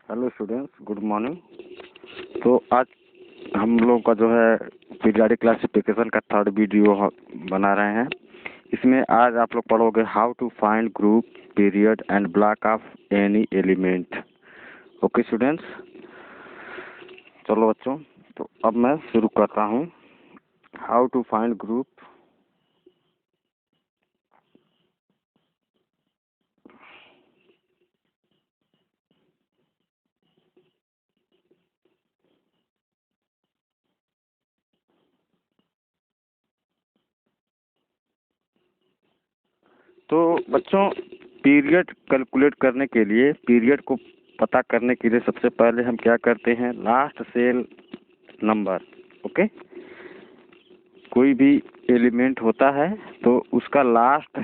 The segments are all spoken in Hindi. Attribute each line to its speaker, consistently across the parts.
Speaker 1: Hello students, good morning. तो आज हम लोग का जो है पीरियडिक क्लासिफिकेशन का थर्ड वीडियो बना रहे हैं। इसमें आज आप लोग पढ़ोगे how to find group, period and block of any element. Okay students, चलो बच्चों, तो अब मैं शुरू करता हूँ। हाउ टू फाइंड ग्रुप, तो बच्चों पीरियड कैलकुलेट करने के लिए, पीरियड को पता करने के लिए सबसे पहले हम क्या करते हैं, लास्ट सेल नंबर। ओके, कोई भी एलिमेंट होता है तो उसका लास्ट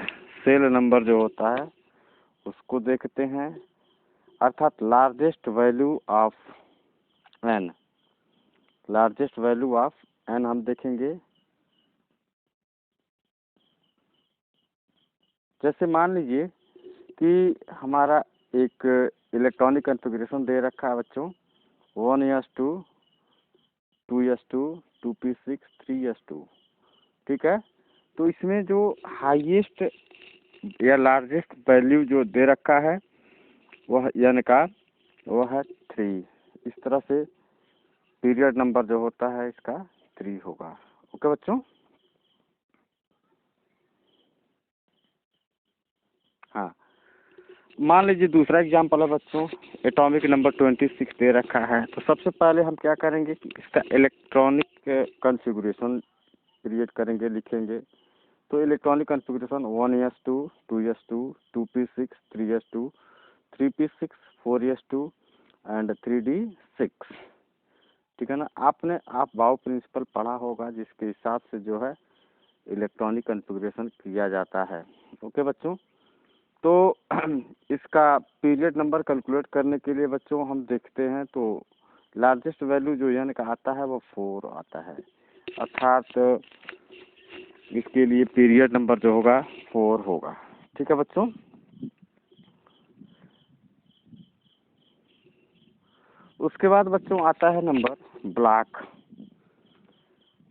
Speaker 1: सेल नंबर जो होता है उसको देखते हैं, अर्थात largest value of n. Largest value of n हम देखेंगे। जैसे मान लीजिए कि हमारा एक इलेक्ट्रॉनिक कॉन्फ़िगरेशन दे रखा है बच्चों, 1s2, 2s2, 2p6, 3s2। ठीक है, तो इसमें जो हाईएस्ट या लार्जेस्ट वैल्यू जो दे रखा है वह एन का वह है 3। इस तरह से पीरियड नंबर जो होता है इसका 3 होगा। ओके बच्चों, हाँ। मान लीजिए दूसरा एग्जांपल है बच्चों, एटॉमिक नंबर 26 दे रखा है। तो सबसे पहले हम क्या करेंगे कि इसका इलेक्ट्रॉनिक कॉन्फ़िगरेशन क्रिएट करेंगे, लिखेंगे। तो electronic configuration 1s2, 2s2, 2p6, 3s2, 3p6, 4s2 and 3d6। ठीक है ना, आप बाउ प्रिंसिपल पढ़ा होगा जिसके हिसाब से जो है इलेक्ट्रॉनिक कॉन्फ़िगरेशन किया जाता है। ओके बच्चों, तो इसका पीरियड नंबर कैलकुलेट करने के लिए बच्चों हम देखते हैं तो लार्जेस्ट वैल्यू जो एन का आता है वो 4 आता है, अर्थात इसके लिए पीरियड नंबर जो होगा 4 होगा। ठीक है बच्चों, उसके बाद बच्चों आता है नंबर ब्लॉक।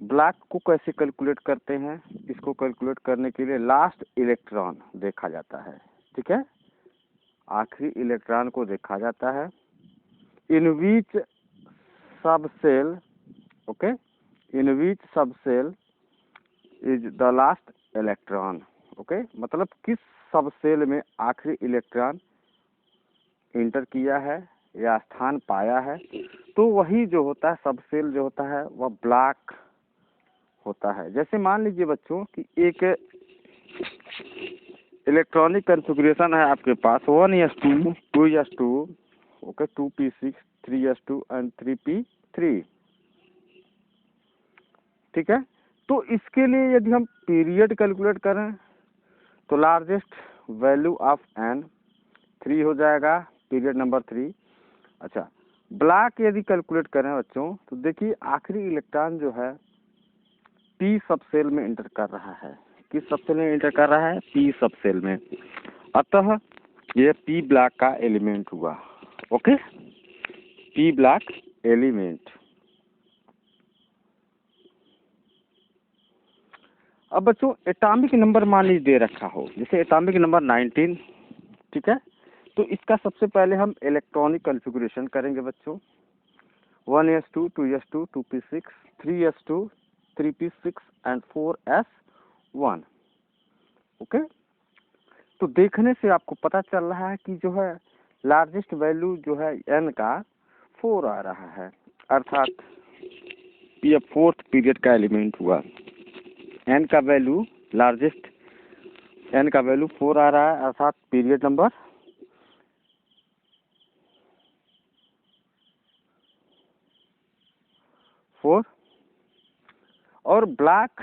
Speaker 1: ब्लॉक को कैसे कैलकुलेट करते हैं, इसको कैलकुलेट करने के लिए लास्ट इलेक्ट्रॉन देखा जाता है। ठीक है, आखिरी इलेक्ट्रॉन को देखा जाता है। इन which subshell, okay, in which subshell is the last electron. Okay, मतलब किस सब सेल में आखिरी इलेक्ट्रॉन इंटर किया है या स्थान पाया है, तो वही जो होता है सब सेल जो होता है वह ब्लॉक होता है। जैसे मान लीजिए बच्चों कि एक इलेक्ट्रॉनिक कॉन्फ़िगरेशन है आपके पास 1s2, 2s2, okay, 2p6, 3s2 and 3p3। ठीक है, तो इसके लिए यदि हम पीरियड कैलकुलेट करें तो लार्जेस्ट वैल्यू ऑफ एन 3 हो जाएगा, पीरियड नंबर 3। अच्छा, ब्लॉक यदि कैलकुलेट करें बच्चों तो देखिए आखिरी इलेक्ट्रॉन जो है पी सब सेल में इंटर कर रहा है। किस सब सेल में इंटर कर रहा है, पी सब सेल में, अतः यह पी ब्लॉक का एलिमेंट हुआ। Okay, P block element. अब बच्चों एटॉमिक नंबर मान लीजिए दे रखा हो, जैसे एटॉमिक नंबर 19। ठीक है, तो इसका सबसे पहले हम इलेक्ट्रॉनिक कॉन्फ़िगरेशन करेंगे बच्चों, 1s2, 2s2, 2p6, 3s2, 3p6 and 4s1। Okay, तो देखने से आपको पता चल रहा है कि जो है लार्जेस्ट वैल्यू जो है एन का 4 आ रहा है, अर्थात ये फोर्थ पीरियड का एलिमेंट हुआ। एन का वैल्यू लार्जेस्ट, एन का वैल्यू 4 आ रहा है, अर्थात पीरियड नंबर 4। और ब्लॉक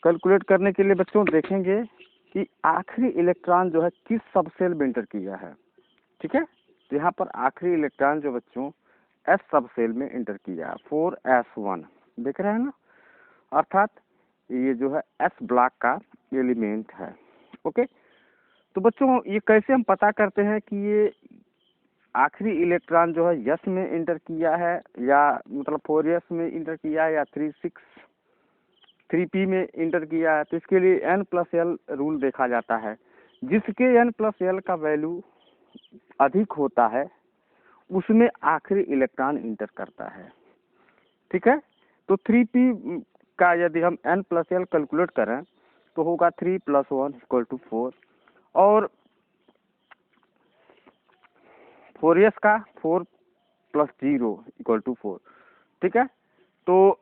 Speaker 1: कैलकुलेट करने के लिए बच्चों देखेंगे कि आखिरी इलेक्ट्रॉन जो है किस सब सेल में इंटर किया है। ठीक है, तो यहाँ पर आखिरी इलेक्ट्रॉन जो बच्चों एस सब सेल में इंटर किया है, 4s1। देख रहे हैं ना, अर्थात ये जो है एस ब्लॉक का एलिमेंट है। ओके, तो बच्चों ये कैसे हम पता करते हैं कि ये आखिरी इलेक्ट्रॉन जो है यस में इंटर किया है, या मतलब 4s में इंटर किया है, या 3p में इंटर किया है, तो इसके लिए n+l रूल देखा जाता है। जिसके n+l का वैल्यू अधिक होता है उसमें आखिरी इलेक्ट्रॉन इंटर करता है। ठीक है, तो 3p का यदि हम n+l कैलकुलेट करें तो होगा 3 + 1 = 4, और 4s का 4 + 0 = 4। ठीक है, तो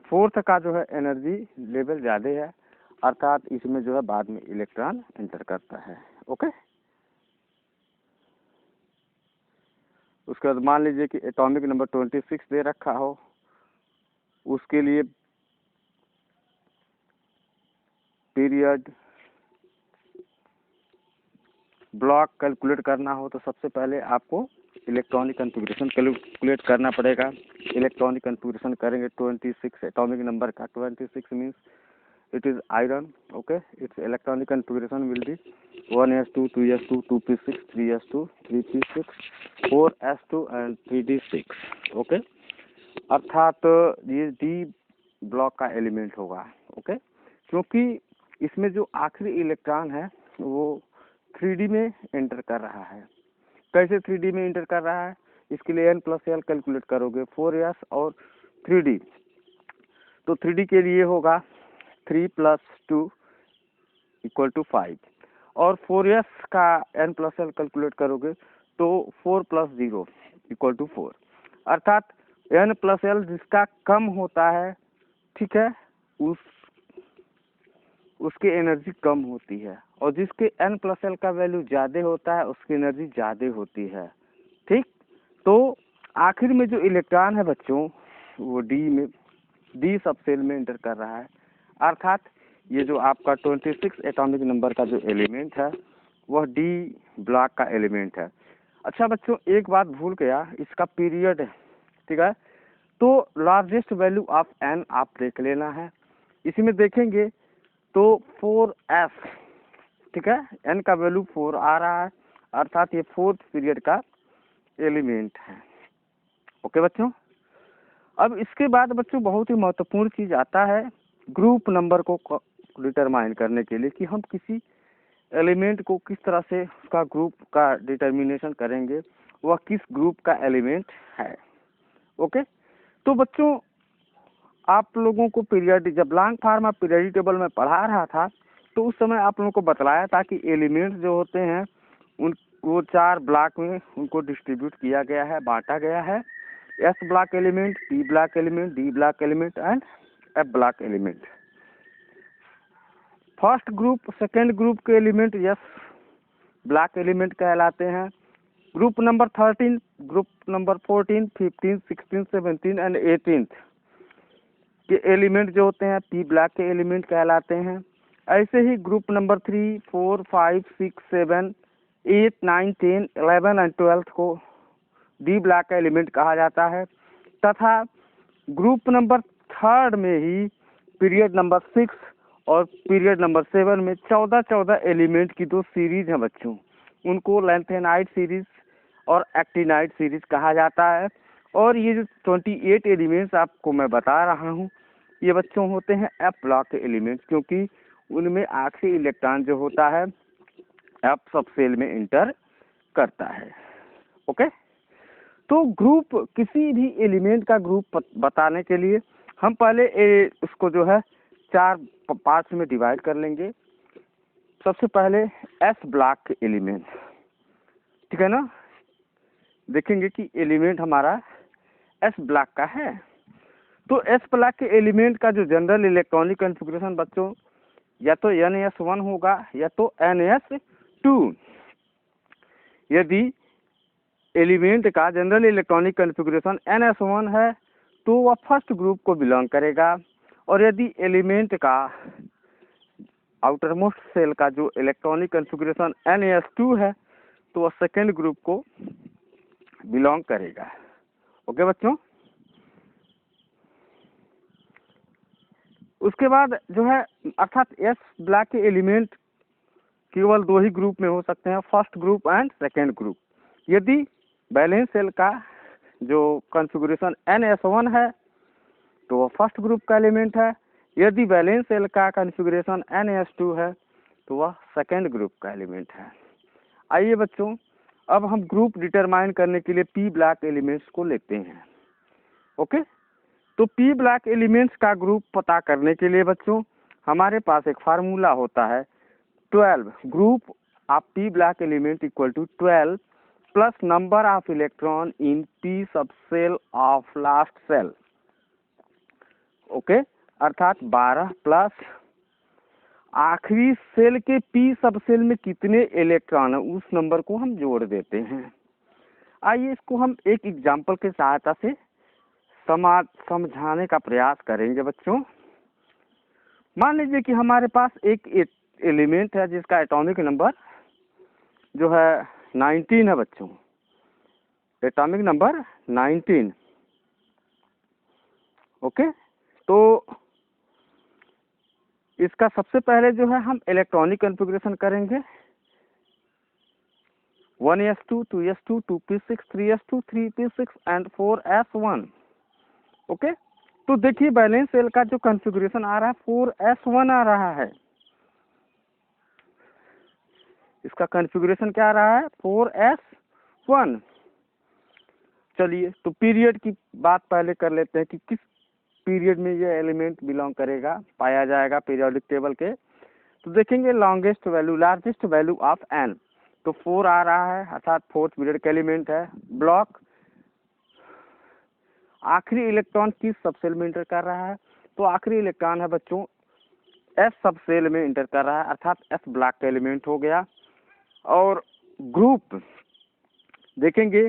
Speaker 1: फोर्थ का जो है एनर्जी लेवल ज़्यादा है, अर्थात इसमें जो है बाद में इलेक्ट्रॉन एंटर करता है। ओके, उसके बाद मान लीजिए कि एटॉमिक नंबर 26 दे रखा हो, उसके लिए पीरियड ब्लॉक कैलकुलेट करना हो तो सबसे पहले आपको इलेक्ट्रॉनिक कॉन्फ़िगरेशन कैलकुलेट करना पड़ेगा। इलेक्ट्रॉनिक कॉन्फ़िगरेशन करेंगे 26 एटॉमिक नंबर का। 26 means it is iron. Okay, its electronic configuration will be 1s2, 2s2, 2p6, 3s2, 3p6, 4s2 and 3d6. Okay, अर्थात ये डी ब्लॉक का एलिमेंट होगा। ओके, क्योंकि इसमें जो आखिरी इलेक्ट्रॉन है वो 3d में एंटर कर रहा है। कैसे 3d में एंटर कर रहा है, इसके लिए n+l कैलकुलेट करोगे, 4s और 3d, तो 3d के लिए होगा 3 + 2 = 5, और 4s का n+l कैलकुलेट करोगे तो 4 + 0 = 4, अर्थात n+l जिसका कम होता है, ठीक है, उसकी एनर्जी कम होती है, और जिसके n+l का वैल्यू ज़्यादा होता है उसकी एनर्जी ज़्यादा होती है। ठीक, तो आखिर में जो इलेक्ट्रॉन है बच्चों वो डी सब सेल में इंटर कर रहा है, अर्थात ये जो आपका 26 एटॉमिक नंबर का जो एलिमेंट है वह डी ब्लॉक का एलिमेंट है। अच्छा बच्चों, एक बात भूल गया, इसका पीरियड है। ठीक है, तो लार्जेस्ट वैल्यू ऑफ एन आप देख लेना है। इसी में देखेंगे तो 4s, ठीक है, एन का वैल्यू 4 आ रहा है, अर्थात ये 4th पीरियड का एलिमेंट है। ओके बच्चों, अब इसके बाद बच्चों बहुत ही महत्वपूर्ण चीज आता है ग्रुप नंबर को डिटरमाइन करने के लिए, कि हम किसी एलिमेंट को किस तरह से उसका ग्रुप का डिटर्मिनेशन करेंगे, वह किस ग्रुप का एलिमेंट है। ओके, तो बच्चों आप लोगों को पीरियड, जब लॉन्ग फार्मा पीरियडिक टेबल में पढ़ा रहा था तो उस समय आप लोगों को बतलाया था कि एलिमेंट जो होते हैं उन वो 4 ब्लॉक में उनको डिस्ट्रीब्यूट किया गया है, बांटा गया है। S block element, P block element, D block element and F block element. First group, second group के एलिमेंट एस ब्लॉक एलिमेंट कहलाते हैं। Group number 13, group number 14, 15, 16, 17 and 18 के एलिमेंट जो होते हैं पी ब्लॉक के एलिमेंट कहलाते हैं। ऐसे ही ग्रुप नंबर 3, 4, 5, 6, 7, 8, 9, 10, 11 एंड 12 को डी ब्लॉक का एलिमेंट कहा जाता है। तथा ग्रुप नंबर 3 में ही पीरियड नंबर 6 और पीरियड नंबर 7 में 14 एलिमेंट की 2 सीरीज हैं बच्चों, उनको लैंथेनाइड सीरीज और एक्टिनाइड सीरीज कहा जाता है। और ये जो 28 एलिमेंट्स आपको मैं बता रहा हूँ ये बच्चों होते हैं एफ ब्लॉक के एलिमेंट्स, क्योंकि उनमें आखिरी इलेक्ट्रॉन जो होता है एफ सब सेल में इंटर करता है। ओके, तो ग्रुप, किसी भी एलिमेंट का ग्रुप बताने के लिए हम पहले उसको जो है 4 पार्ट्स में डिवाइड कर लेंगे। सबसे पहले एस ब्लॉक के एलिमेंट, ठीक है ना, देखेंगे कि एलिमेंट हमारा एस ब्लॉक का है। तो एस ब्लॉक के एलिमेंट का जो जनरल इलेक्ट्रॉनिक कॉन्फ़िगरेशन बच्चों या तो NS1 होगा या तो NS2। यदि एलिमेंट का जनरल इलेक्ट्रॉनिक कॉन्फ़िगरेशन NS1 है तो वह फर्स्ट ग्रुप को बिलोंग करेगा, और यदि एलिमेंट का आउटर मोस्ट सेल का जो इलेक्ट्रॉनिक कॉन्फ़िगरेशन NS2 है तो वह सेकेंड ग्रुप को बिलोंग करेगा। ओके बच्चों, उसके बाद जो है अर्थात एस ब्लॉक के एलिमेंट केवल 2 ही ग्रुप में हो सकते हैं, first group and second group. यदि बैलेंस सेल का जो कॉन्फ़िगरेशन NS1 है तो वह फर्स्ट ग्रुप का एलिमेंट है। यदि बैलेंस सेल का कॉन्फ़िगरेशन NS2 है तो वह सेकेंड ग्रुप का एलिमेंट है। आइए बच्चों, अब हम ग्रुप डिटरमाइन करने के लिए पी ब्लॉक एलिमेंट्स को लेते हैं। ओके, तो पी ब्लॉक एलिमेंट्स का ग्रुप पता करने के लिए बच्चों हमारे पास एक फार्मूला होता है 12 group of P block element equal to 12 plus number of electron in P sub cell of last shell. Okay, अर्थात 12 प्लस आखिरी सेल के पी सब सेल में कितने इलेक्ट्रॉन है उस नंबर को हम जोड़ देते हैं। आइए इसको हम एक एग्जाम्पल के सहायता से समझाने का प्रयास करेंगे बच्चों। मान लीजिए कि हमारे पास एक एलिमेंट है जिसका एटॉमिक नंबर जो है 19 है बच्चों, एटॉमिक नंबर 19। ओके, तो इसका सबसे पहले जो है हम इलेक्ट्रॉनिक कॉन्फ़िगरेशन करेंगे 1s2 2s2 2p6 3s2 3p6 and 4s1। Okay, तो देखिए बैलेंस सेल का जो कॉन्फ़िगरेशन आ रहा है 4s1 आ रहा है। इसका कॉन्फ़िगरेशन क्या आ रहा है 4s1। चलिए तो पीरियड की बात पहले कर लेते हैं कि किस पीरियड में ये एलिमेंट बिलोंग करेगा, पाया जाएगा पीरियोडिक टेबल के। तो देखेंगे longest value largest value of n, तो 4 आ रहा है अर्थात फोर्थ पीरियड का एलिमेंट है। ब्लॉक आखिरी इलेक्ट्रॉन किस सब सेल में इंटर कर रहा है, तो आखिरी इलेक्ट्रॉन है बच्चों S सब सेल में इंटर कर रहा है अर्थात S ब्लॉक का एलिमेंट हो गया। और ग्रुप देखेंगे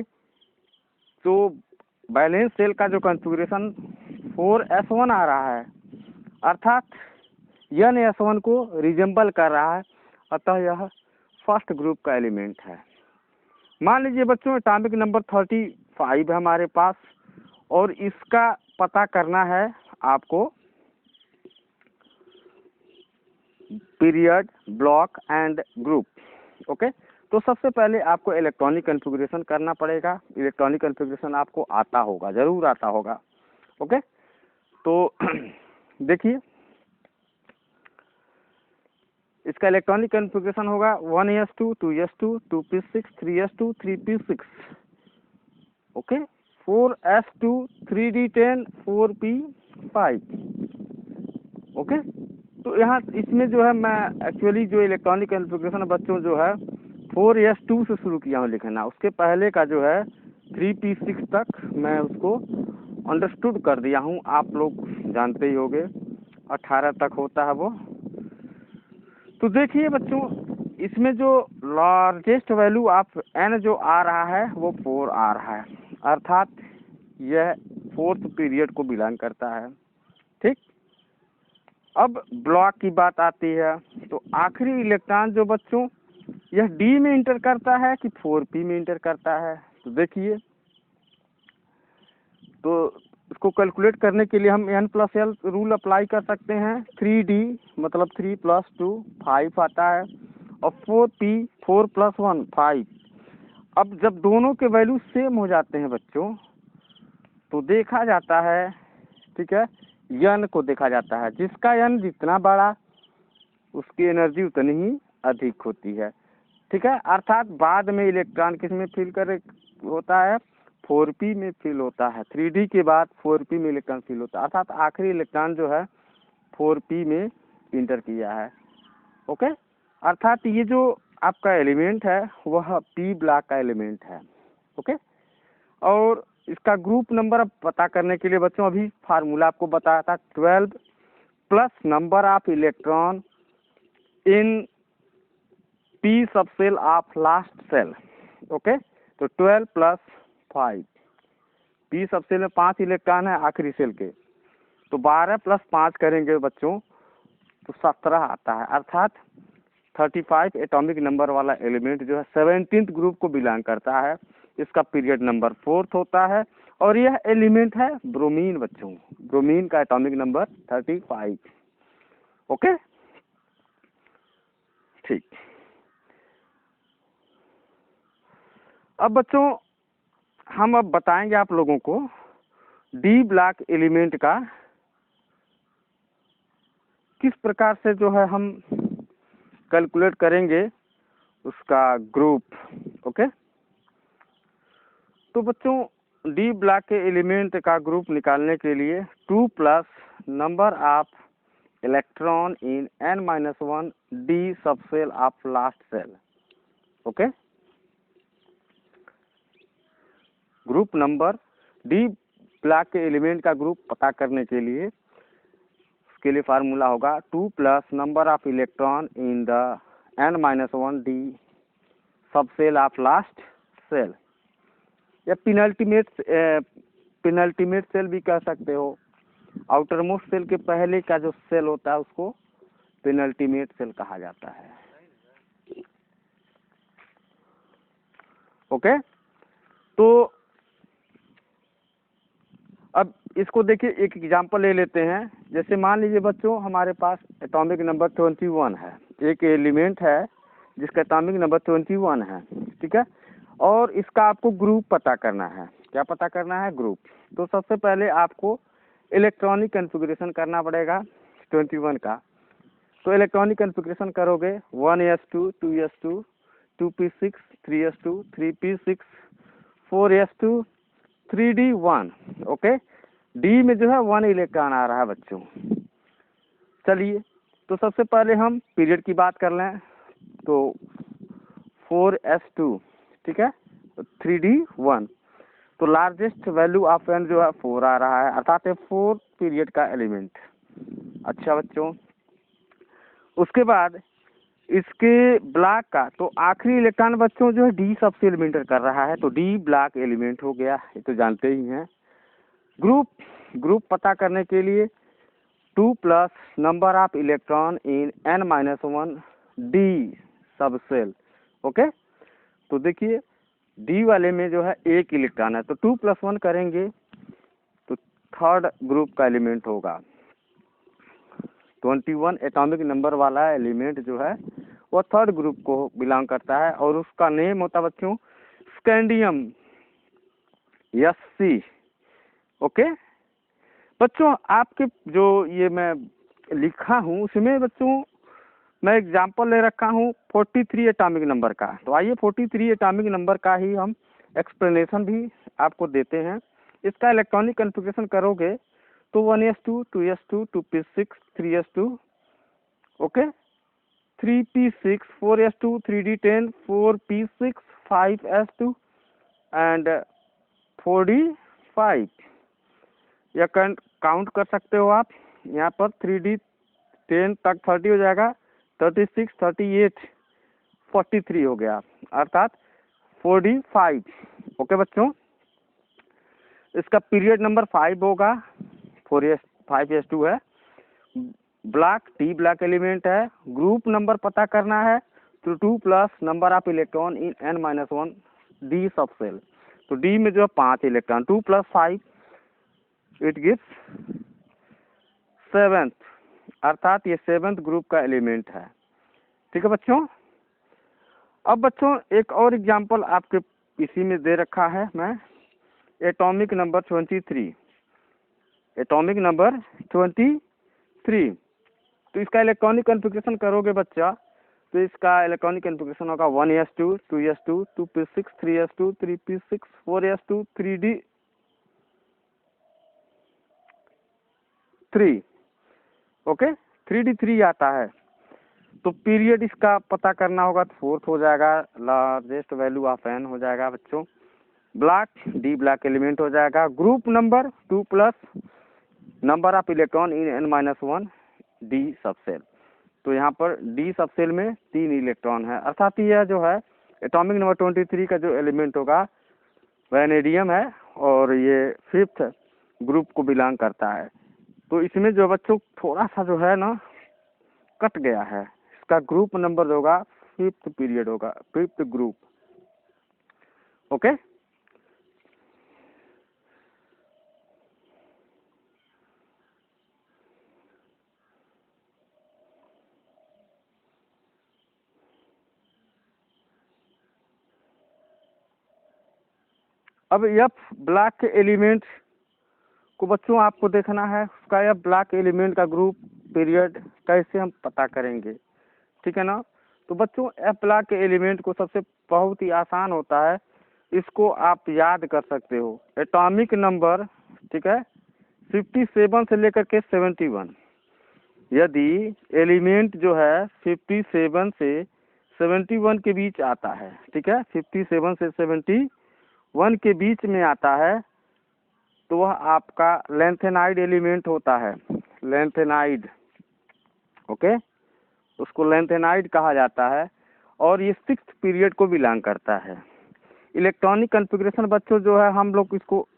Speaker 1: तो बैलेंस सेल का जो कॉन्फ़िगरेशन 4s1 आ रहा है अर्थात NS1 को रिजेंबल कर रहा है, अतः यह फर्स्ट ग्रुप का एलिमेंट है। मान लीजिए बच्चों एटॉमिक नंबर 35 है हमारे पास और इसका पता करना है आपको period, block and group. Okay, तो सबसे पहले आपको इलेक्ट्रॉनिक कॉन्फ़िगरेशन करना पड़ेगा। इलेक्ट्रॉनिक कॉन्फ़िगरेशन आपको आता होगा, जरूर आता होगा। ओके, तो देखिए इसका इलेक्ट्रॉनिक कॉन्फ़िगरेशन होगा 1s2 2s2 2p6 3s2 3p6। Okay, 4s2 3d10 4p5। Okay, तो यहाँ इसमें जो है मैं एक्चुअली जो इलेक्ट्रॉनिक कॉन्फ़िगरेशन बच्चों जो है 4s2 से शुरू किया हूँ लिखना, उसके पहले का जो है 3p6 तक मैं उसको अंडरस्टूड कर दिया हूँ। आप लोग जानते ही होंगे 18 तक होता है वो। तो देखिए बच्चों इसमें जो लार्जेस्ट वैल्यू ऑफ n जो आ रहा है वो 4 आ रहा है अर्थात यह फोर्थ पीरियड को बिलोंग करता है। ठीक, अब ब्लॉक की बात आती है तो आखिरी इलेक्ट्रॉन जो बच्चों यह D में इंटर करता है कि 4p में इंटर करता है, तो देखिए तो इसको कैलकुलेट करने के लिए हम n+l रूल अप्लाई कर सकते हैं। 3d मतलब 3 + 2 5 आता है और 4p 4 + 1 5। अब जब दोनों के वैल्यू सेम हो जाते हैं बच्चों तो देखा जाता है, ठीक है, n को देखा जाता है, जिसका n जितना बड़ा उसकी एनर्जी उतनी ही अधिक होती है। ठीक है, अर्थात बाद में इलेक्ट्रॉन किस में फिल कर होता है 4p में फिल होता है। 3d के बाद 4p में इलेक्ट्रॉन फिल होता है अर्थात आखिरी इलेक्ट्रॉन जो है 4p में इंटर किया है। ओके, अर्थात ये जो आपका एलिमेंट है वह p ब्लॉक का एलिमेंट है। ओके, और इसका ग्रुप नंबर अब पता करने के लिए बच्चों अभी फार्मूला आपको बताया था 12 plus number of electron in p सब cell of last shell. Okay, तो 12 + 5 p सब सेल में 5 इलेक्ट्रॉन है आखिरी सेल के, तो 12 + 5 करेंगे बच्चों तो 17 आता है अर्थात 35 एटॉमिक नंबर वाला एलिमेंट जो है 17th ग्रुप को बिलोंग करता है। इसका पीरियड नंबर 4th होता है और यह एलिमेंट है ब्रोमीन बच्चों। ब्रोमीन का एटॉमिक नंबर 35। ओके, ठीक। अब बच्चों हम अब बताएंगे आप लोगों को डी ब्लॉक एलिमेंट का किस प्रकार से जो है हम कैलकुलेट करेंगे उसका ग्रुप। ओके, तो बच्चों डी ब्लॉक के एलिमेंट का ग्रुप निकालने के लिए 2 plus number of electron in n-1 d subshell of last shell. Okay, group number d block के एलिमेंट का ग्रुप पता करने के लिए उसके लिए फार्मूला होगा 2 plus number of electron in the n-1 d subshell of last shell, या पिनल्टीमेट सेल भी कह सकते हो। आउटर मोस्ट सेल के पहले का जो सेल होता है उसको पेनल्टीमेट सेल कहा जाता है। ओके, तो अब इसको देखिए, एक एग्जांपल ले लेते हैं। जैसे मान लीजिए बच्चों हमारे पास एटॉमिक नंबर 21 है, एक एलिमेंट है जिसका एटॉमिक नंबर 21 है, ठीक है, और इसका आपको ग्रुप पता करना है। क्या पता करना है? ग्रुप। तो सबसे पहले आपको इलेक्ट्रॉनिक कॉन्फ़िगरेशन करना पड़ेगा 21 का। तो इलेक्ट्रॉनिक कॉन्फ़िगरेशन करोगे 1s2 2s2 2p6 3s2 3p6 4s2 3d1। Okay, D में जो है 1 इलेक्ट्रॉन आ रहा है बच्चों। चलिए, तो सबसे पहले हम पीरियड की बात कर लें, तो 4s2, ठीक है, 3d1। तो लार्जेस्ट वैल्यू ऑफ एन जो है 4 आ रहा है, अर्थात 4 पीरियड का एलिमेंट। अच्छा बच्चों, उसके बाद इसके ब्लॉक का तो आखिरी इलेक्ट्रॉन बच्चों जो है डी सबसे एलिमेंट कर रहा है, तो डी ब्लॉक एलिमेंट हो गया, ये तो जानते ही हैं। ग्रुप पता करने के लिए 2 plus number of electron in n-1 d subshell. Okay, तो देखिए डी वाले में जो है 1 इलेक्ट्रॉन है, तो 2 + 1 करेंगे तो थर्ड ग्रुप का एलिमेंट होगा। 21 एटॉमिक नंबर वाला एलिमेंट जो है वो थर्ड ग्रुप को बिलोंग करता है, और उसका नेम होता है बच्चों स्कैंडियम Sc। ओके बच्चों, आपके जो ये मैं लिखा हूँ उसमें बच्चों मैं एग्जांपल ले रखा हूँ 43 एटॉमिक नंबर का। तो आइए 43 एटॉमिक नंबर का ही हम एक्सप्लेनेशन भी आपको देते हैं। इसका इलेक्ट्रॉनिक कॉन्फ़िगरेशन करोगे तो 1s2 2s2 2p6 3s2, okay, 3p6 4s2 3d10 4p6 5s2 and 4d5। या काउंट कर सकते हो आप, यहाँ पर 3d10 तक 30 हो जाएगा, 36 38 43 हो गया, अर्थात 4d5। ओके बच्चों, इसका पीरियड नंबर 5 होगा, 5s2 है, ब्लॉक डी ब्लॉक एलिमेंट है। ग्रुप नंबर पता करना है तो 2 plus number of electron in n-1 d subshell. तो डी में जो है 5 इलेक्ट्रॉन, 2 + 5 इट गिव्स 7th, अर्थात ये 7th ग्रुप का एलिमेंट है। ठीक है बच्चों, अब बच्चों एक और एग्जांपल आपके इसी में दे रखा है मैं, एटॉमिक नंबर 23। एटॉमिक नंबर 23, तो इसका इलेक्ट्रॉनिक कॉन्फ़िगरेशन करोगे बच्चा तो इसका इलेक्ट्रॉनिक कॉन्फ़िगरेशन होगा 1s2 2s2 2p6 3s2 3p6 4s2 3d3। Okay, 3d3 आता है। तो पीरियड इसका पता करना होगा तो 4th हो जाएगा, लार्जेस्ट वैल्यू ऑफ n हो जाएगा बच्चों, ब्लॉक डी ब्लॉक एलिमेंट हो जाएगा। Group number 2 plus number of electron in n-1 d subshell. तो यहाँ पर डी सबसेल में 3 इलेक्ट्रॉन है, अर्थात यह जो है एटॉमिक नंबर 23 का जो एलिमेंट होगा वैनेडियम है, और ये 5th ग्रुप को बिलोंग करता है। तो इसमें जो बच्चों थोड़ा सा जो है ना कट गया है, इसका ग्रुप नंबर होगा 5th पीरियड होगा, 5th ग्रुप। ओके, अब एफ ब्लॉक के एलिमेंट को बच्चों आपको देखना है, उसका एफ ब्लॉक एलिमेंट का ग्रुप पीरियड कैसे हम पता करेंगे, ठीक है ना। तो बच्चों एफ ब्लॉक के एलिमेंट को सबसे बहुत ही आसान होता है, इसको आप याद कर सकते हो। एटॉमिक नंबर, ठीक है, 57 से लेकर के 71। यदि एलिमेंट जो है 57 से 71 के बीच आता है, ठीक है, 57 से 71 के बीच में आता है, तो वह आपका लेंथेनाइड एलिमेंट होता है। लेंथेनाइड, ओके, उसको लेंथेनाइड कहा जाता है और ये 6th पीरियड को बिलोंग करता है। इलेक्ट्रॉनिक कॉन्फ़िगरेशन बच्चों जो है हम लोग इसको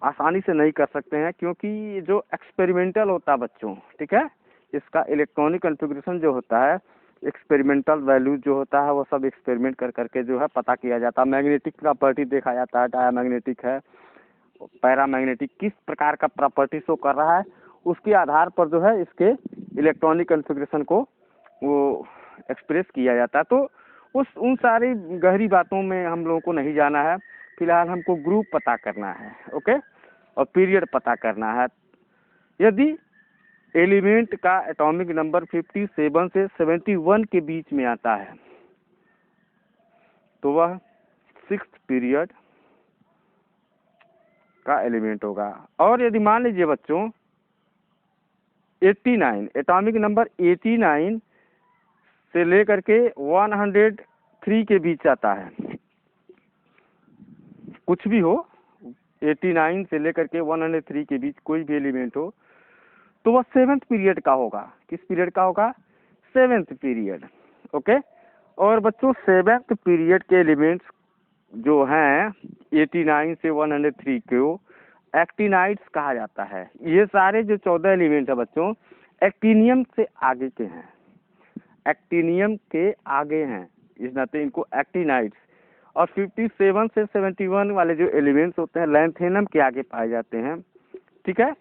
Speaker 1: आसानी से नहीं कर सकते हैं, क्योंकि जो एक्सपेरिमेंटल होता है बच्चों, ठीक है, इसका इलेक्ट्रॉनिक कॉन्फ़िगरेशन जो होता है, एक्सपेरिमेंटल वैल्यू जो होता है वो सब एक्सपेरिमेंट कर करके जो है पता किया जाता है। मैग्नेटिक प्रॉपर्टी देखा जाता है, डायमैग्नेटिक है, पैरामैग्नेटिक, किस प्रकार का प्रॉपर्टी शो कर रहा है, उसके आधार पर जो है इसके इलेक्ट्रॉनिक कॉन्फ़िगरेशन को वो एक्सप्रेस किया जाता है। तो उन सारी गहरी बातों में हम लोगों को नहीं जाना है, फिलहाल हमको ग्रुप पता करना है, ओके, और पीरियड पता करना है। यदि एलिमेंट का एटॉमिक नंबर 57 से 71 के बीच में आता है तो वह 6th पीरियड का एलिमेंट होगा। और यदि मान लीजिए बच्चों 89, एटॉमिक नंबर 89 से लेकर के 103 के बीच आता है, कुछ भी हो, 89 से लेकर के 103 के बीच कोई भी एलिमेंट हो, तो वह 7th पीरियड का होगा। किस पीरियड का होगा? 7th period, okay. और बच्चों 7th पीरियड के एलिमेंट्स जो हैं 89 से 103 को एक्टिनाइड्स कहा जाता है। ये सारे जो 14 एलिमेंट है बच्चों एक्टिनियम से आगे के हैं, एक्टिनियम के आगे हैं, इस नाते इनको एक्टिनाइड्स। और 57 से 71 वाले जो एलिमेंट्स होते हैं लैंथेनम के आगे पाए जाते हैं, ठीक है,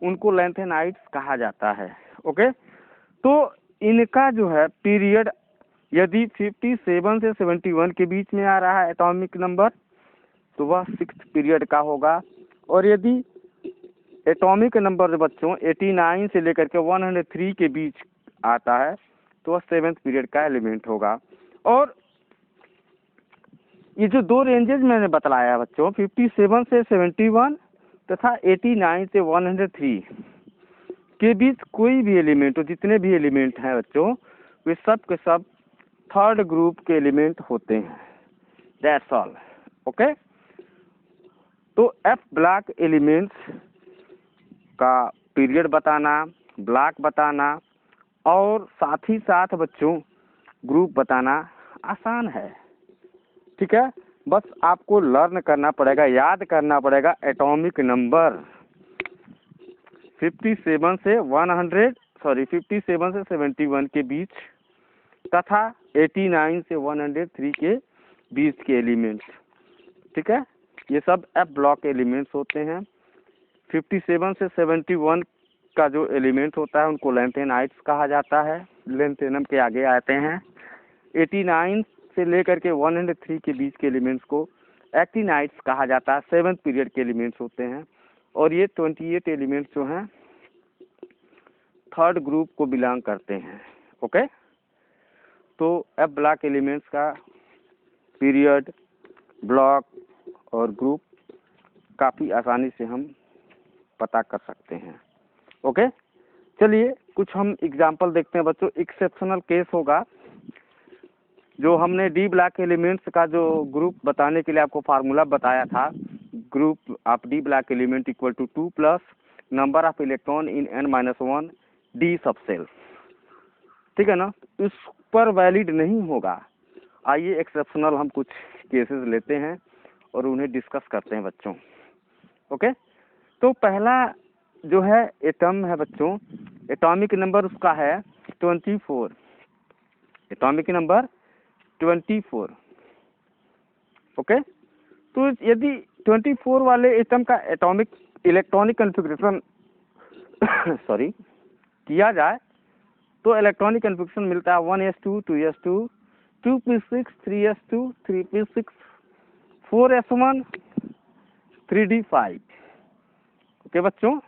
Speaker 1: उनको लैंथेनाइड्स कहा जाता है, ओके। तो इनका जो है पीरियड यदि 57 से 71 के बीच में आ रहा है एटॉमिक नंबर तो वह 6th पीरियड का होगा। और यदि एटॉमिक नंबर बच्चों 89 से लेकर के 103 के बीच आता है तो वह 7th पीरियड का एलिमेंट होगा। और ये जो दो रेंजेज मैंने बतलाया बच्चों 57 से 71 तथा 89 से 103 के बीच कोई भी एलिमेंट हो, जितने भी एलिमेंट हैं बच्चों वे सब के सब 3rd ग्रुप के एलिमेंट होते हैं। That's all, okay. तो एफ ब्लॉक एलिमेंट्स का पीरियड बताना, ब्लॉक बताना और साथ ही साथ बच्चों ग्रुप बताना आसान है, ठीक है। बस आपको लर्न करना पड़ेगा, याद करना पड़ेगा एटॉमिक नंबर 57 से 71 के बीच तथा 89 से 103 के बीच के एलिमेंट्स, ठीक है, ये सब एफ ब्लॉक एलिमेंट्स होते हैं। 57 से 71 का जो एलिमेंट होता है उनको लैंथेनाइड्स कहा जाता है, लैंथेनम के आगे आते हैं। 89 से लेकर के 103 के बीच के एलिमेंट्स को एक्टिनाइड्स कहा जाता है, 7th पीरियड के एलिमेंट्स होते हैं। और ये 28 एलिमेंट्स जो हैं 3rd ग्रुप को बिलोंग करते हैं, ओके। तो एफ ब्लॉक एलिमेंट्स का पीरियड, ब्लॉक और ग्रुप काफ़ी आसानी से हम पता कर सकते हैं, ओके। चलिए कुछ हम एग्जाम्पल देखते हैं बच्चों। एक्सेप्शनल केस होगा जो हमने डी ब्लॉक एलिमेंट्स का जो ग्रुप बताने के लिए आपको फार्मूला बताया था, group of d block element equal to 2 plus number of electron in n-1 d subshell, ठीक है ना, इस पर वैलिड नहीं होगा। आइए एक्सेप्शनल हम कुछ केसेस लेते हैं और उन्हें डिस्कस करते हैं बच्चों, ओके। तो पहला जो है एटम है बच्चों, एटॉमिक नंबर उसका है 24, एटॉमिक नंबर 24, ओके। तो यदि 24 वाले एटम का एटॉमिक इलेक्ट्रॉनिक कॉन्फ़िगरेशन सॉरी किया जाए तो इलेक्ट्रॉनिक कॉन्फ़िगरेशन मिलता है 1s2 2s2 2p6 3s2 3p6 4s1 3d5। Okay बच्चों,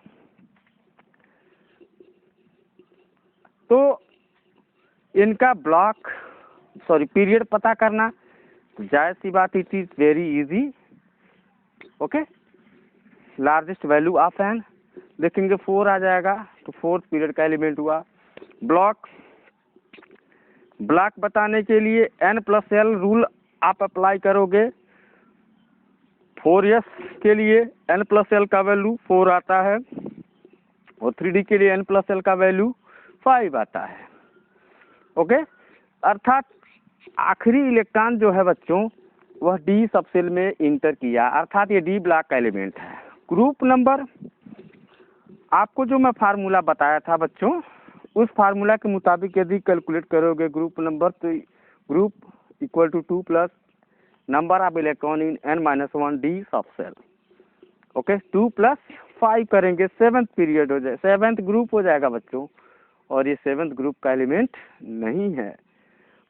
Speaker 1: तो इनका पीरियड पता करना, तो जाहिर सी बात, it is very easy. Okay, largest value of n देखेंगे 4 आ जाएगा, तो 4th पीरियड का एलिमेंट हुआ। ब्लॉक बताने के लिए n+l रूल आप अप्लाई करोगे। 4s के लिए n+l का वैल्यू 4 आता है, और 3d के लिए n+l का वैल्यू 5 आता है। ओके, अर्थात आखिरी इलेक्ट्रॉन जो है बच्चों, वह डी सबसेल में इंटर किया, अर्थात ये डी ब्लॉक का एलिमेंट है। ग्रुप नंबर, आपको जो मैं फार्मूला बताया था बच्चों, उस फार्मूला के मुताबिक यदि कैलकुलेट करोगे ग्रुप नंबर, तो group equal to 2 plus number of electron in n-1 d subshell. Okay, 2 + 5 करेंगे, 7th पीरियड हो जाए, 7th ग्रुप हो जाएगा बच्चों, और ये 7th ग्रुप का एलिमेंट नहीं है।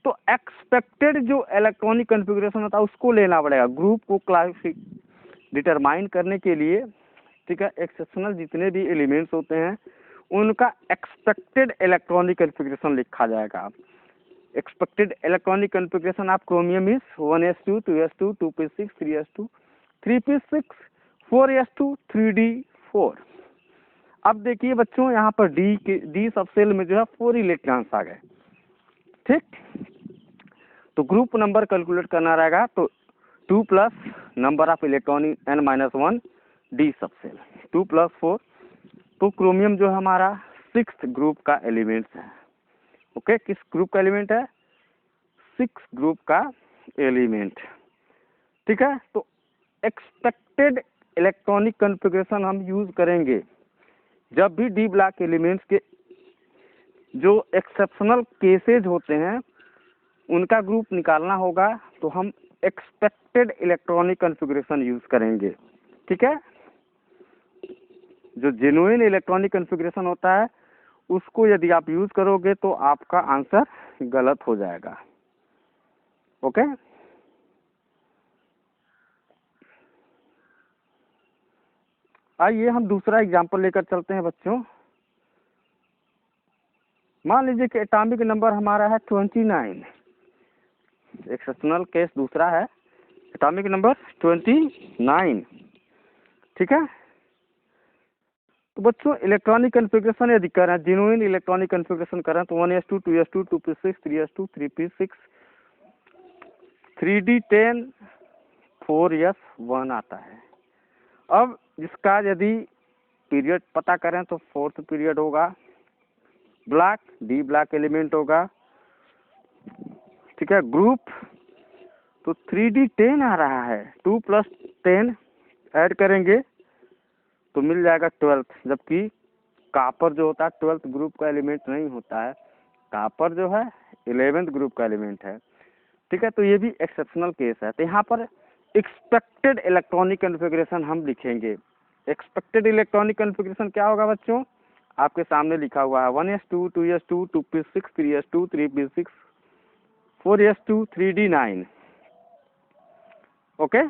Speaker 1: तो एक्सपेक्टेड जो इलेक्ट्रॉनिक कॉन्फ़िगरेशन होता है उसको लेना पड़ेगा ग्रुप को डिटरमाइन करने के लिए। ठीक है, एक्सेप्शनल जितने भी एलिमेंट्स होते हैं उनका एक्सपेक्टेड इलेक्ट्रॉनिक कॉन्फ़िगरेशन लिखा जाएगा। Expected electronic configuration of chromium is 1s2 2s2 2p6 3s2 3p6 4s2 3d4। अब देखिए बच्चों, यहाँ पर डी सबसेल में जो है 4 इलेक्ट्रॉन्स आ गए। ठीक, तो ग्रुप नंबर कैलकुलेट करना रहेगा, तो 2 plus number of electron n-1 d subshell, 2 + 4, तो क्रोमियम जो है हमारा 6th ग्रुप का एलिमेंट है। ओके, किस ग्रुप का एलिमेंट है? 6th ग्रुप का एलिमेंट। ठीक है, तो एक्सपेक्टेड इलेक्ट्रॉनिक कॉन्फ़िगरेशन हम यूज करेंगे जब भी डी ब्लॉक एलिमेंट्स के जो एक्सेप्शनल केसेज होते हैं उनका ग्रुप निकालना होगा, तो हम एक्सपेक्टेड इलेक्ट्रॉनिक कॉन्फ़िगरेशन यूज करेंगे। ठीक है, जो जेन्युइन इलेक्ट्रॉनिक कॉन्फ़िगरेशन होता है उसको यदि आप यूज करोगे तो आपका आंसर गलत हो जाएगा। ओके, आइए हम दूसरा एग्जांपल लेकर चलते हैं बच्चों। मान लीजिए कि एटॉमिक नंबर हमारा है 29, एक्सेप्शनल केस दूसरा है, एटॉमिक नंबर 29। ठीक है, तो बच्चों इलेक्ट्रॉनिक कॉन्फ़िगरेशन यदि करें, जेन्युइन इलेक्ट्रॉनिक कॉन्फ़िगरेशन करें, तो 1s2 2s2 2p6 3s2 3p6 3d10 4s1 आता है। अब इसका यदि पीरियड पता करें तो 4th पीरियड होगा, ब्लॉक डी ब्लॉक एलिमेंट होगा। ठीक है, ग्रुप तो 3d10 आ रहा है, 2 + 10 ऐड करेंगे तो मिल जाएगा 12th, जबकि कॉपर जो होता है 12th ग्रुप का एलिमेंट नहीं होता है, कॉपर जो है 11th ग्रुप का एलिमेंट है। ठीक है, तो ये भी एक्सेप्शनल केस है। तो यहाँ पर एक्सपेक्टेड इलेक्ट्रॉनिक कॉन्फ़िगरेशन हम लिखेंगे। एक्सपेक्टेड इलेक्ट्रॉनिक कॉन्फ़िगरेशन क्या होगा बच्चों? आपके सामने लिखा हुआ है 1s2 2s2 2p6 3s2 3p6 4s2 3d9। Okay,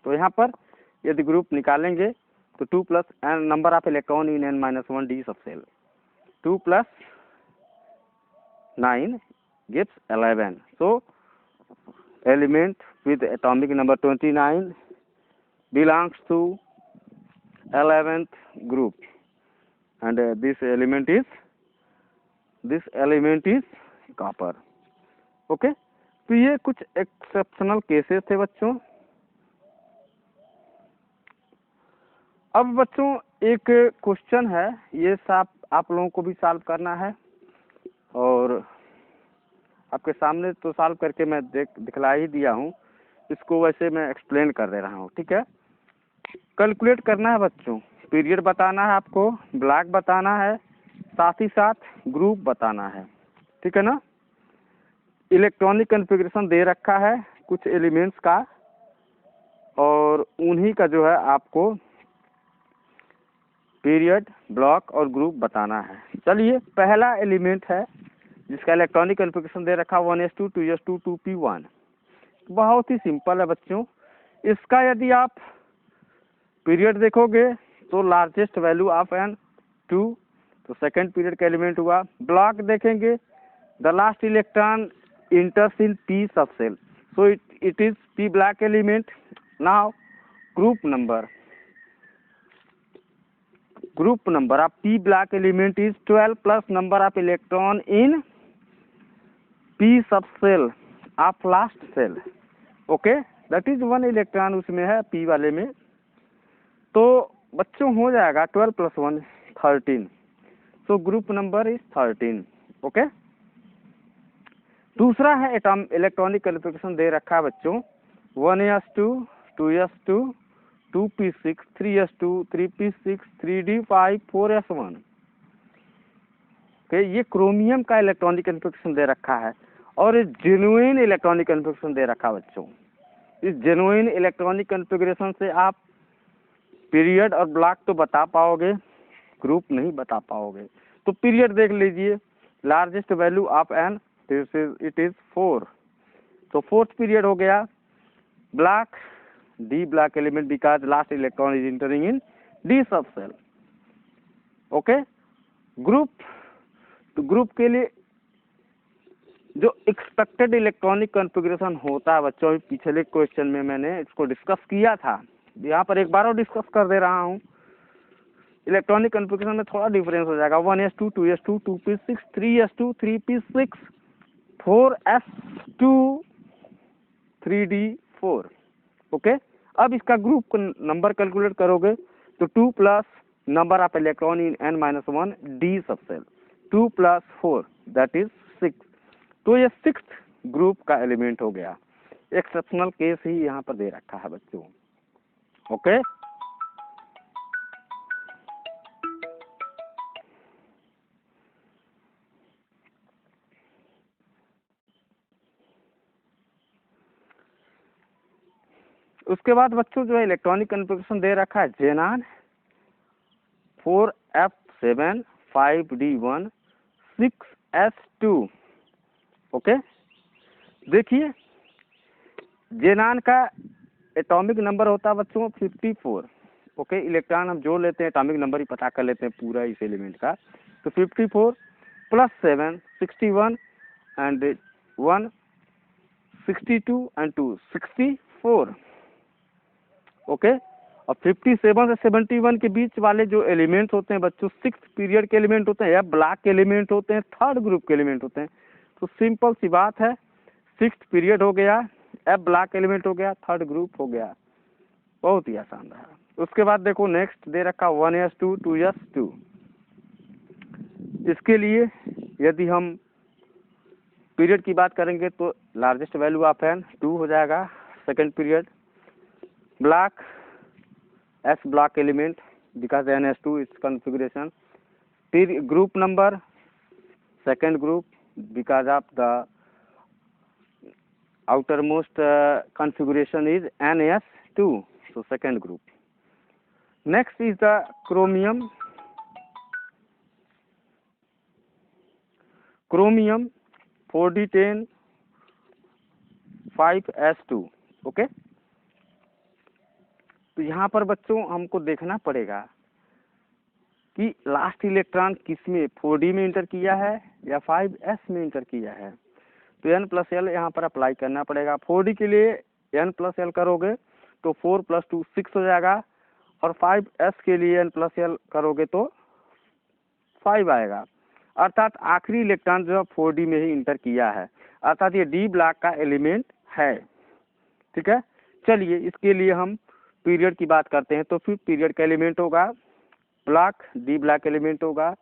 Speaker 1: तो यहाँ पर यदि ग्रुप निकालेंगे तो 2 + n number of electron in n-1 d subshell, 2 + 9 gives 11। So element with atomic number 29 belongs to 11th group, and this element is copper। Okay, तो ये कुछ एक्सेप्शनल केसेस थे बच्चों। अब बच्चों एक क्वेश्चन है, ये सब आप लोगों को भी सॉल्व करना है, और आपके सामने तो सॉल्व करके मैं दिखला ही दिया हूँ, इसको वैसे मैं एक्सप्लेन कर दे रहा हूँ। ठीक है, कैलकुलेट करना है बच्चों, पीरियड बताना है आपको, ब्लॉक बताना है, साथ ही साथ ग्रुप बताना है। ठीक है ना, इलेक्ट्रॉनिक कॉन्फ़िगरेशन दे रखा है कुछ एलिमेंट्स का, और उन्हीं का जो है आपको पीरियड, ब्लॉक और ग्रुप बताना है। चलिए, पहला एलिमेंट है जिसका इलेक्ट्रॉनिक कॉन्फ़िगरेशन दे रखा 1s2 2s2 2p1। बहुत ही सिंपल है बच्चों। इसका यदि आप पीरियड देखोगे तो लार्जेस्ट वैल्यू ऑफ एन 2, तो सेकंड पीरियड का एलिमेंट हुआ। ब्लॉक देखेंगे, the last electron enters in P sub shell, so it is P block element. Now group number of p black element is 12 plus number of electron in p sub cell of last cell, okay, that is 1 electron उसमें है p वाले में। तो बच्चों हो जाएगा 12 + 1 13, so group number is 13, okay. दूसरा है एटॉम इलेक्ट्रॉनिक कॉन्फ़िगरेशन दे रखा है बच्चों 1s2 2s2 2p6 3s2 3p6 3d5 4s1, ये क्रोमियम का इलेक्ट्रॉनिक कॉन्फ़िगरेशन दे रखा है। और इस जेन्युइन इलेक्ट्रॉनिक कॉन्फ़िगरेशन दे रखा है बच्चों। इस जेन्युइन इलेक्ट्रॉनिक कॉन्फ़िगरेशन से आप पीरियड और ब्लॉक तो बता पाओगे, ग्रुप नहीं बता पाओगे। तो पीरियड देख लीजिए, largest value of n it is 4, तो फोर्थ पीरियड हो गया। Block d block element because last electron is entering in d subshell, okay. Group, तो ग्रुप के लिए जो एक्सपेक्टेड इलेक्ट्रॉनिक कॉन्फ़िगरेशन होता है बच्चों, पिछले क्वेश्चन में मैंने इसको डिस्कस किया था, यहाँ पर एक बार और डिस्कस कर दे रहा हूँ। इलेक्ट्रॉनिक कॉन्फ़िगरेशन में थोड़ा डिफरेंस हो जाएगा, 1s2 2s2 2p6 3s2 3p6 4s2 3d4, okay. अब इसका ग्रुप नंबर कैलकुलेट करोगे तो 2 plus number of electron in n-1 D सब सेल, 2 + 4 दैट इज 6, तो ये 6th ग्रुप का एलिमेंट हो गया। एक्सेप्शनल केस ही यहाँ पर दे रखा है बच्चों, ओके। उसके बाद बच्चों जो है इलेक्ट्रॉनिक कॉन्फ़िगरेशन दे रखा है जेनान 4f7 5d1 6s2, ओके। देखिए जेनान का एटॉमिक नंबर होता है बच्चों 54, ओके। इलेक्ट्रॉन हम जोड़ लेते हैं, एटॉमिक नंबर ही पता कर लेते हैं पूरा इस एलिमेंट का, तो 54 + 7 61 एंड 1 62 एंड 2 64, ओके। और 57 से 71 के बीच वाले जो एलिमेंट्स होते हैं बच्चों 6th पीरियड के एलिमेंट होते हैं या ब्लॉक के एलिमेंट होते हैं, 3rd ग्रुप के एलिमेंट होते हैं। तो सिंपल सी बात है, 6th पीरियड हो गया, एफ ब्लॉक एलिमेंट हो गया, 3rd ग्रुप हो गया, बहुत ही आसान रहा। उसके बाद देखो नेक्स्ट दे रखा 1s2 2s2, इसके लिए यदि हम पीरियड की बात करेंगे तो लार्जेस्ट वैल्यू ऑफ एन 2 हो जाएगा, second period. Block S block element because NS2 is configuration. Group number second group because of the outermost configuration is NS2, so second group. Next is the chromium 4d10 5s2, okay. तो यहाँ पर बच्चों हमको देखना पड़ेगा कि लास्ट इलेक्ट्रॉन किस में 4d में इंटर किया है या 5s में इंटर किया है। तो n+l यहाँ पर अप्लाई करना पड़ेगा। 4d के लिए n+l करोगे तो 4 + 2 6 हो जाएगा, और 5s के लिए n+l करोगे तो 5 आएगा, अर्थात आखिरी इलेक्ट्रॉन जो है 4d में ही इंटर किया है, अर्थात ये डी ब्लॉक का एलिमेंट है, ठीक है। चलिए इसके लिए हम पीरियड की बात करते हैं, तो फिर पीरियड का एलिमेंट होगा ब्लॉक, डी ब्लॉक एलिमेंट होगा,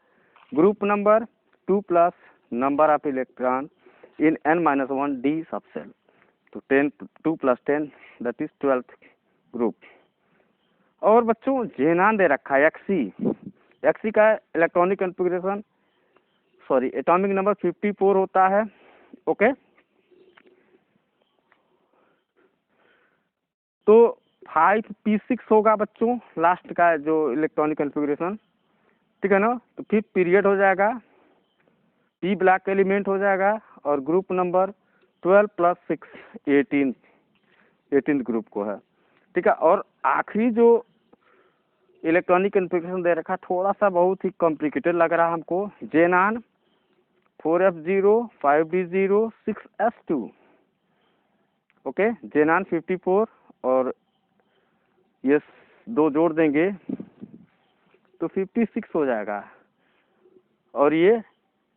Speaker 1: group number 2 plus number of electron in n-1 D सब सेल, तो 2 + 10 दैट इज 12th ग्रुप। और बच्चों जेनान दे रखा है एक्सी का इलेक्ट्रॉनिक कॉन्फ़िगरेशन एटॉमिक नंबर 54 होता है, ओके। तो 5p6 होगा बच्चों लास्ट का जो इलेक्ट्रॉनिक कॉन्फ़िगरेशन, ठीक है ना। तो फिर पीरियड हो जाएगा, पी ब्लॉक एलिमेंट हो जाएगा, और ग्रुप नंबर 12 + 6 18th ग्रुप को है, ठीक है। और आखिरी जो इलेक्ट्रॉनिक कन्फिग्रेशन दे रखा, थोड़ा सा बहुत ही कॉम्प्लिकेटेड लग रहा हमको। जेनान 4F0 5D0 6S2, ओके। जेनान 54 और ये दो जोड़ देंगे तो 56 हो जाएगा। और ये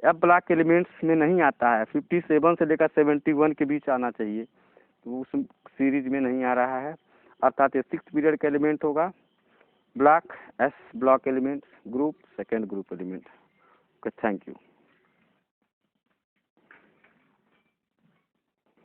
Speaker 1: एफ ब्लॉक एलिमेंट्स में नहीं आता है, 57 से लेकर 71 के बीच आना चाहिए, तो उस सीरीज में नहीं आ रहा है, अर्थात ये 6th पीरियड का एलिमेंट होगा। Block S block element, group second group element. Okay, thank you.